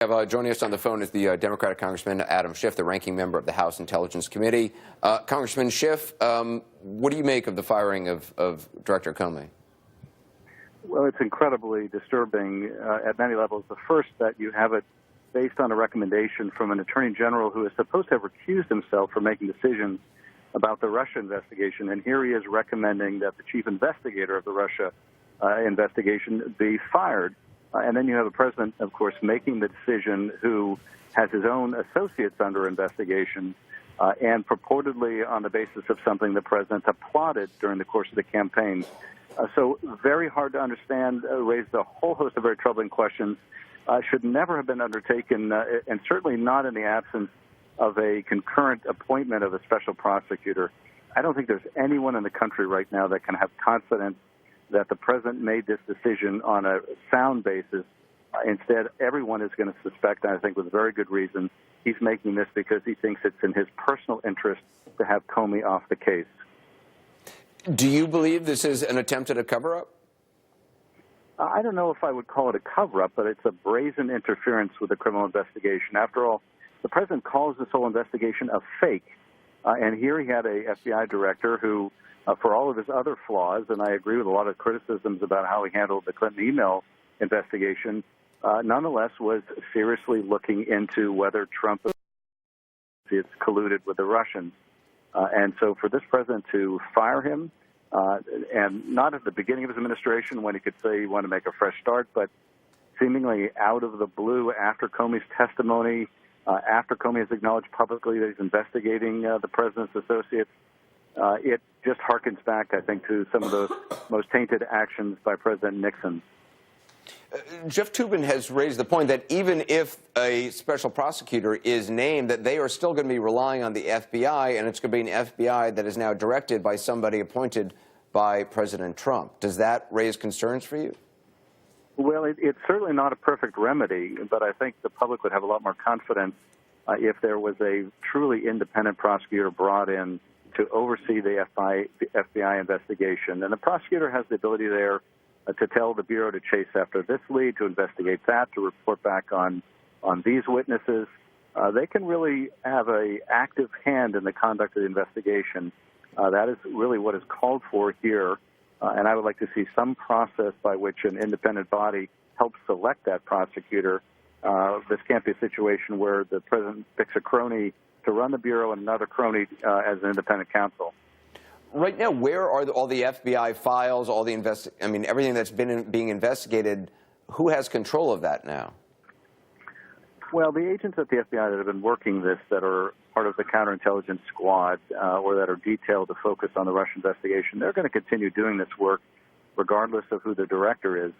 Joining us on the phone is the Democratic Congressman Adam Schiff, the ranking member of the House Intelligence Committee. Congressman Schiff, what do you make of the firing of Director Comey? Well, it's incredibly disturbing at many levels. The first, that you have it based on a recommendation from an attorney general who is supposed to have recused himself from making decisions about the Russia investigation, and here he is recommending that the chief investigator of the Russia investigation be fired. And then you have a president, of course, making the decision who has his own associates under investigation, and purportedly on the basis of something the president applauded during the course of the campaign. So very hard to understand, raised a whole host of very troubling questions, should never have been undertaken, and certainly not in the absence of a concurrent appointment of a special prosecutor. I don't think there's anyone in the country right now that can have confidence that the president made this decision on a sound basis. Instead, everyone is going to suspect, and I think with very good reason, he's making this because he thinks it's in his personal interest to have Comey off the case. Do you believe this is an attempt at a cover-up? I don't know if I would call it a cover-up, but it's a brazen interference with the criminal investigation. After all, the president calls this whole investigation a fake, and here he had a FBI director who, for all of his other flaws, and I agree with a lot of criticisms about how he handled the Clinton email investigation, nonetheless was seriously looking into whether Trump is colluded with the Russians. And so for this president to fire him, and not at the beginning of his administration when he could say he wanted to make a fresh start, but seemingly out of the blue after Comey's testimony, after Comey has acknowledged publicly that he's investigating the president's associates, it just harkens back, I think, to some of those most tainted actions by President Nixon. Jeff Toobin has raised the point that even if a special prosecutor is named, that they are still going to be relying on the FBI, and it's going to be an FBI that is now directed by somebody appointed by President Trump. Does that raise concerns for you? Well, it's certainly not a perfect remedy, but I think the public would have a lot more confidence if there was a truly independent prosecutor brought in to oversee the FBI investigation. And the prosecutor has the ability there to tell the Bureau to chase after this lead, to investigate that, to report back on these witnesses. They can really have an active hand in the conduct of the investigation. That is really what is called for here. And I would like to see some process by which an independent body helps select that prosecutor. This can't be a situation where the president picks a crony to run the Bureau and another crony as an independent counsel. Right now, where are all the FBI files, all the everything that's being investigated? Who has control of that now? Well, the agents at the FBI that have been working this, that are part of the counterintelligence squad, or that are detailed to focus on the Russia investigation, they're going to continue doing this work regardless of who the director is.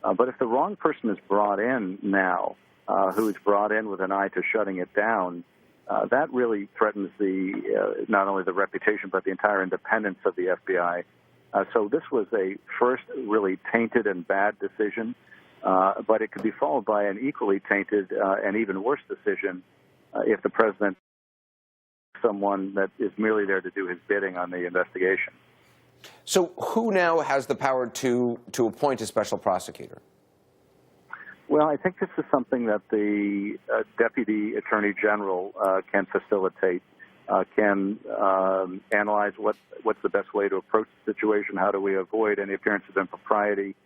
But if the wrong person is brought in now, who is brought in with an eye to shutting it down, that really threatens not only the reputation but the entire independence of the FBI. So this was a first really tainted and bad decision, but it could be followed by an equally tainted and even worse decision if the president is someone that is merely there to do his bidding on the investigation. So who now has the power to appoint a special prosecutor? Well, I think this is something that the Deputy Attorney General can facilitate, can analyze what's the best way to approach the situation, how do we avoid any appearance of impropriety.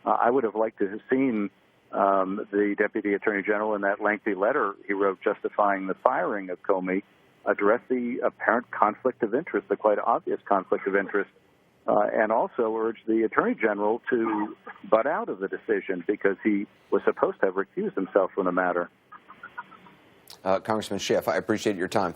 I would have liked to have seen the Deputy Attorney General in that lengthy letter he wrote justifying the firing of Comey address the apparent conflict of interest, the quite obvious conflict of interest, and also urge the Attorney General to butt out of the decision because he was supposed to have recused himself from the matter. Congressman Schiff, I appreciate your time.